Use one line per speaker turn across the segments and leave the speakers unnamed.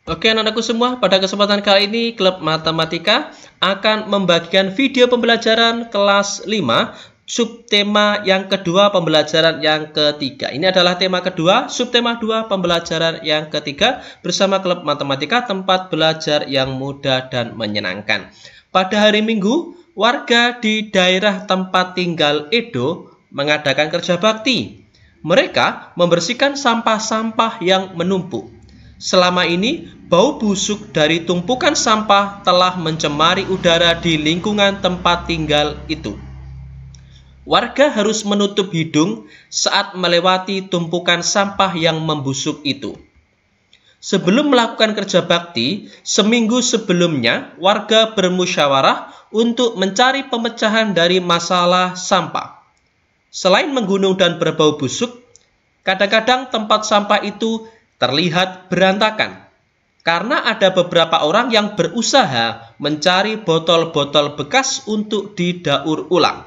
Oke anak-anakku semua, pada kesempatan kali ini Klub Matematika akan membagikan video pembelajaran kelas 5 subtema yang kedua pembelajaran yang ketiga. Ini adalah tema kedua, subtema 2 pembelajaran yang ketiga bersama Klub Matematika, tempat belajar yang mudah dan menyenangkan. Pada hari Minggu, warga di daerah tempat tinggal Edo mengadakan kerja bakti. Mereka membersihkan sampah-sampah yang menumpuk. Selama ini, bau busuk dari tumpukan sampah telah mencemari udara di lingkungan tempat tinggal itu. Warga harus menutup hidung saat melewati tumpukan sampah yang membusuk itu. Sebelum melakukan kerja bakti, seminggu sebelumnya warga bermusyawarah untuk mencari pemecahan dari masalah sampah. Selain menggunung dan berbau busuk, kadang-kadang tempat sampah itu terlihat berantakan karena ada beberapa orang yang berusaha mencari botol-botol bekas untuk didaur ulang.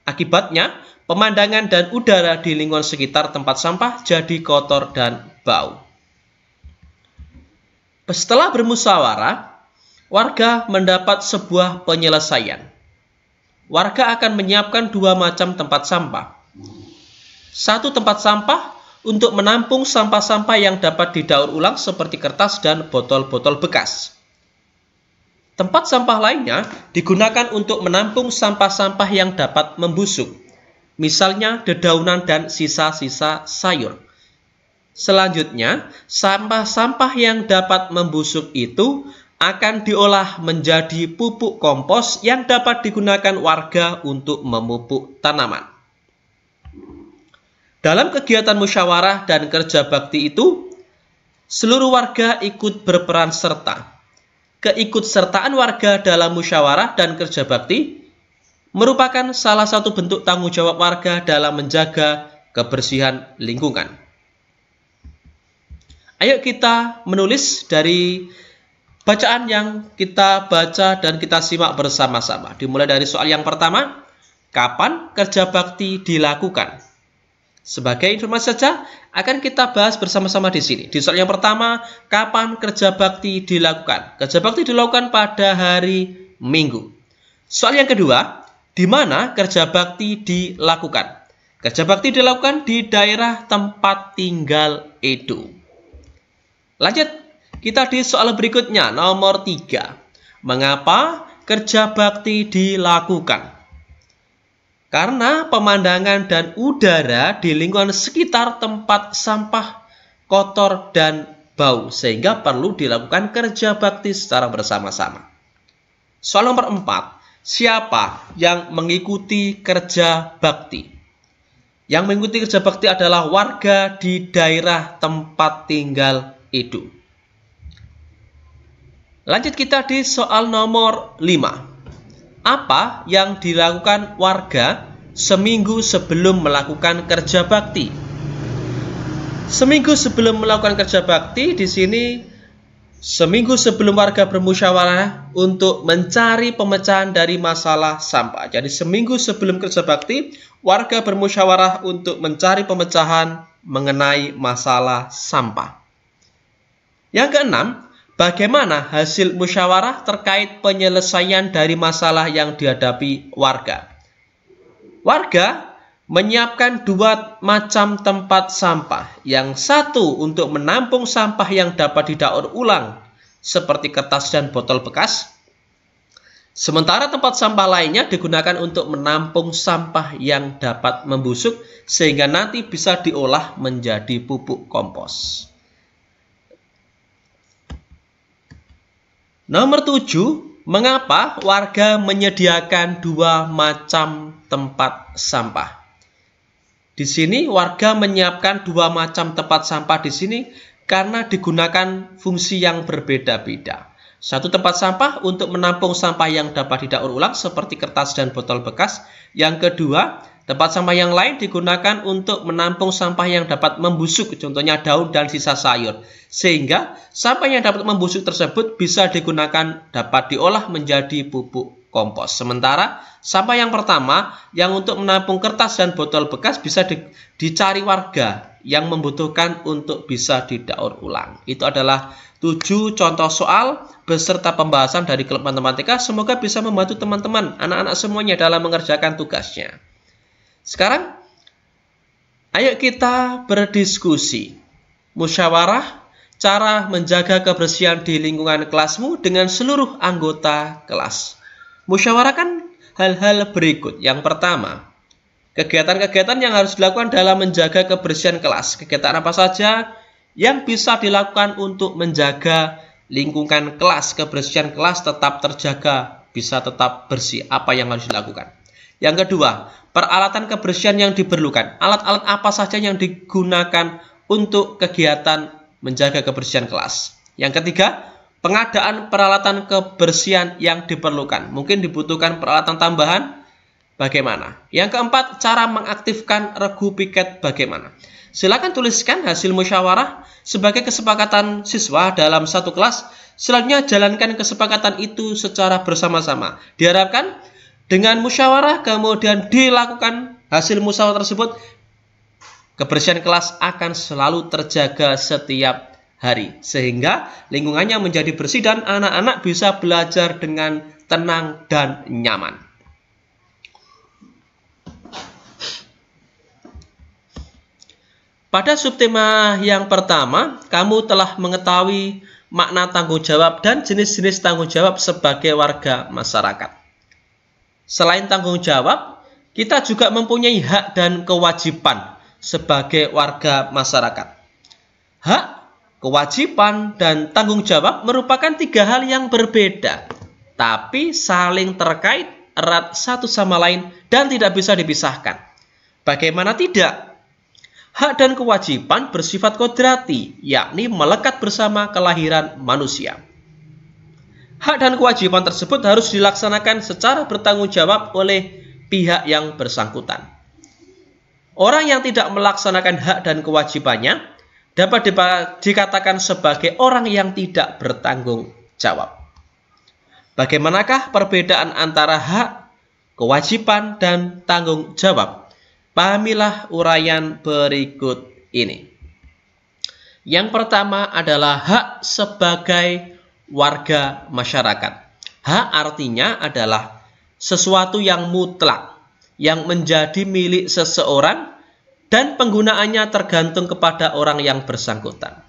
Akibatnya, pemandangan dan udara di lingkungan sekitar tempat sampah jadi kotor dan bau. Setelah bermusyawarah, warga mendapat sebuah penyelesaian. Warga akan menyiapkan dua macam tempat sampah. Satu tempat sampah untuk menampung sampah-sampah yang dapat didaur ulang seperti kertas dan botol-botol bekas. Tempat sampah lainnya digunakan untuk menampung sampah-sampah yang dapat membusuk, misalnya dedaunan dan sisa-sisa sayur. Selanjutnya, sampah-sampah yang dapat membusuk itu akan diolah menjadi pupuk kompos yang dapat digunakan warga untuk memupuk tanaman. Dalam kegiatan musyawarah dan kerja bakti itu, seluruh warga ikut berperan serta. Keikutsertaan warga dalam musyawarah dan kerja bakti merupakan salah satu bentuk tanggung jawab warga dalam menjaga kebersihan lingkungan. Ayo kita menulis dari bacaan yang kita baca dan kita simak bersama-sama. Dimulai dari soal yang pertama, kapan kerja bakti dilakukan? Sebagai informasi saja, akan kita bahas bersama-sama di sini. Di soal yang pertama, kapan kerja bakti dilakukan? Kerja bakti dilakukan pada hari Minggu. Soal yang kedua, di mana kerja bakti dilakukan? Kerja bakti dilakukan di daerah tempat tinggal Edo. Lanjut, kita di soal berikutnya, nomor 3. Mengapa kerja bakti dilakukan? Karena pemandangan dan udara di lingkungan sekitar tempat sampah kotor dan bau, sehingga perlu dilakukan kerja bakti secara bersama-sama. Soal nomor 4. Siapa yang mengikuti kerja bakti? Yang mengikuti kerja bakti adalah warga di daerah tempat tinggal Edo. Lanjut kita di soal nomor 5. Apa yang dilakukan warga seminggu sebelum melakukan kerja bakti? Seminggu sebelum melakukan kerja bakti, di sini seminggu sebelum warga bermusyawarah untuk mencari pemecahan dari masalah sampah. Jadi seminggu sebelum kerja bakti, warga bermusyawarah untuk mencari pemecahan mengenai masalah sampah. Yang keenam, bagaimana hasil musyawarah terkait penyelesaian dari masalah yang dihadapi warga? Warga menyiapkan dua macam tempat sampah. Yang satu untuk menampung sampah yang dapat didaur ulang, seperti kertas dan botol bekas. Sementara tempat sampah lainnya digunakan untuk menampung sampah yang dapat membusuk, sehingga nanti bisa diolah menjadi pupuk kompos. Nomor 7, mengapa warga menyediakan dua macam tempat sampah? Di sini warga menyiapkan dua macam tempat sampah di sini karena digunakan fungsi yang berbeda-beda. Satu tempat sampah untuk menampung sampah yang dapat didaur ulang seperti kertas dan botol bekas. Yang kedua, tempat sampah yang lain digunakan untuk menampung sampah yang dapat membusuk, contohnya daun dan sisa sayur. Sehingga sampah yang dapat membusuk tersebut bisa digunakan, dapat diolah menjadi pupuk kompos. Sementara sampah yang pertama yang untuk menampung kertas dan botol bekas bisa dicari warga yang membutuhkan untuk bisa didaur ulang. Itu adalah 7 contoh soal beserta pembahasan dari klub matematika. Semoga bisa membantu teman-teman, anak-anak semuanya dalam mengerjakan tugasnya. Sekarang, ayo kita berdiskusi. Musyawarah cara menjaga kebersihan di lingkungan kelasmu dengan seluruh anggota kelas. Musyawarahkan hal-hal berikut. Yang pertama, kegiatan-kegiatan yang harus dilakukan dalam menjaga kebersihan kelas. Kegiatan apa saja yang bisa dilakukan untuk menjaga lingkungan kelas, kebersihan kelas tetap terjaga, bisa tetap bersih. Apa yang harus dilakukan? Yang kedua, peralatan kebersihan yang diperlukan. Alat-alat apa saja yang digunakan untuk kegiatan menjaga kebersihan kelas. Yang ketiga, pengadaan peralatan kebersihan yang diperlukan. Mungkin dibutuhkan peralatan tambahan, bagaimana? Yang keempat, cara mengaktifkan regu piket bagaimana? Silakan tuliskan hasil musyawarah sebagai kesepakatan siswa dalam satu kelas. Selanjutnya jalankan kesepakatan itu secara bersama-sama. Diharapkan dengan musyawarah kemudian dilakukan hasil musyawarah tersebut, kebersihan kelas akan selalu terjaga setiap hari, sehingga lingkungannya menjadi bersih dan anak-anak bisa belajar dengan tenang dan nyaman. Pada subtema yang pertama, kamu telah mengetahui makna tanggung jawab dan jenis-jenis tanggung jawab sebagai warga masyarakat. Selain tanggung jawab, kita juga mempunyai hak dan kewajiban sebagai warga masyarakat. Hak, kewajiban, dan tanggung jawab merupakan 3 hal yang berbeda, tapi saling terkait erat satu sama lain dan tidak bisa dipisahkan. Bagaimana tidak? Hak dan kewajiban bersifat kodrati, yakni melekat bersama kelahiran manusia. Hak dan kewajiban tersebut harus dilaksanakan secara bertanggung jawab oleh pihak yang bersangkutan. Orang yang tidak melaksanakan hak dan kewajibannya dapat dikatakan sebagai orang yang tidak bertanggung jawab. Bagaimanakah perbedaan antara hak, kewajiban, dan tanggung jawab? Pahamilah uraian berikut ini. Yang pertama adalah hak sebagai warga masyarakat. Hak artinya adalah sesuatu yang mutlak, yang menjadi milik seseorang dan penggunaannya tergantung kepada orang yang bersangkutan.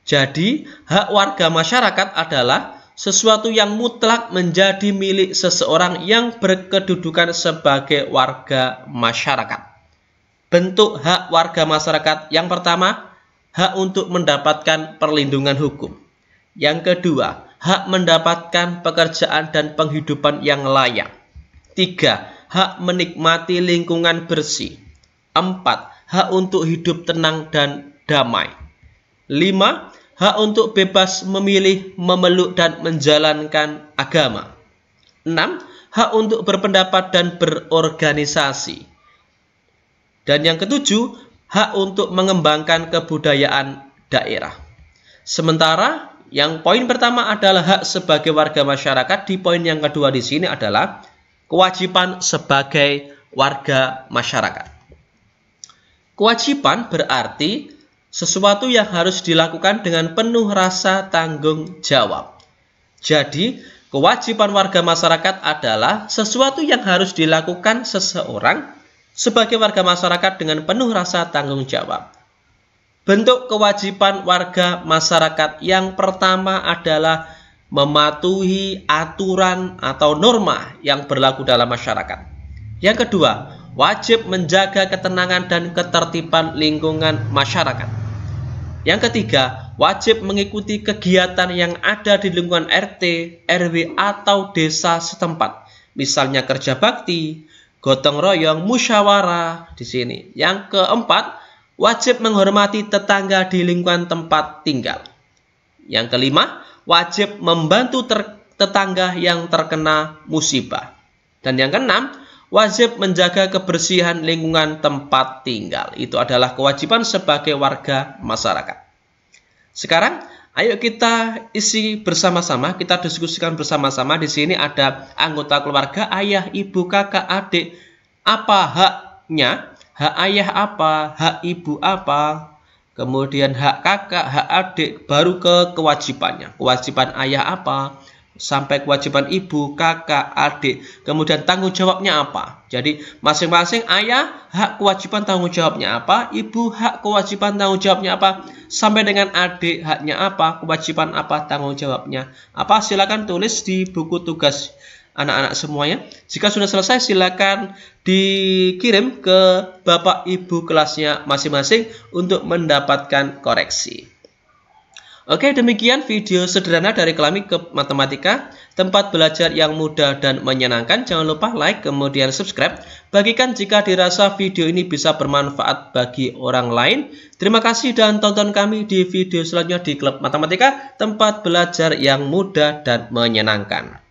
Jadi, hak warga masyarakat adalah sesuatu yang mutlak menjadi milik seseorang yang berkedudukan sebagai warga masyarakat. Bentuk hak warga masyarakat yang pertama, hak untuk mendapatkan perlindungan hukum. Yang kedua, hak mendapatkan pekerjaan dan penghidupan yang layak. 3. Hak menikmati lingkungan bersih. 4. Hak untuk hidup tenang dan damai. 5. Hak untuk bebas memilih, memeluk, dan menjalankan agama. 6. Hak untuk berpendapat dan berorganisasi. Dan yang ketujuh, hak untuk mengembangkan kebudayaan daerah. Sementara yang poin pertama adalah hak sebagai warga masyarakat, di poin yang kedua di sini adalah kewajiban sebagai warga masyarakat. Kewajiban berarti sesuatu yang harus dilakukan dengan penuh rasa tanggung jawab. Jadi, kewajiban warga masyarakat adalah sesuatu yang harus dilakukan seseorang sebagai warga masyarakat dengan penuh rasa tanggung jawab. Bentuk kewajiban warga masyarakat yang pertama adalah mematuhi aturan atau norma yang berlaku dalam masyarakat. Yang kedua, wajib menjaga ketenangan dan ketertiban lingkungan masyarakat. Yang ketiga, wajib mengikuti kegiatan yang ada di lingkungan RT, RW, atau desa setempat. Misalnya kerja bakti, gotong royong, musyawarah di sini. Yang keempat, wajib menghormati tetangga di lingkungan tempat tinggal. Yang kelima, wajib membantu tetangga yang terkena musibah. Dan yang keenam, wajib menjaga kebersihan lingkungan tempat tinggal. Itu adalah kewajiban sebagai warga masyarakat. Sekarang, Ayo kita isi bersama-sama, kita diskusikan bersama-sama. Di sini ada anggota keluarga, ayah, ibu, kakak, adik. Apa haknya? Hak ayah apa? Hak ibu apa? Kemudian hak kakak, hak adik, baru ke kewajibannya. Kewajiban ayah apa? Sampai kewajiban ibu, kakak, adik. Kemudian tanggung jawabnya apa? Jadi masing-masing ayah hak kewajiban tanggung jawabnya apa, ibu hak kewajiban tanggung jawabnya apa, sampai dengan adik haknya apa, kewajiban apa, tanggung jawabnya apa. Silakan tulis di buku tugas anak-anak semuanya. Jika sudah selesai silakan dikirim ke bapak ibu kelasnya masing-masing untuk mendapatkan koreksi. Oke, demikian video sederhana dari Kelamik ke Matematika, tempat belajar yang mudah dan menyenangkan. Jangan lupa like, kemudian subscribe. Bagikan jika dirasa video ini bisa bermanfaat bagi orang lain. Terima kasih dan tonton kami di video selanjutnya di Klub Matematika, tempat belajar yang mudah dan menyenangkan.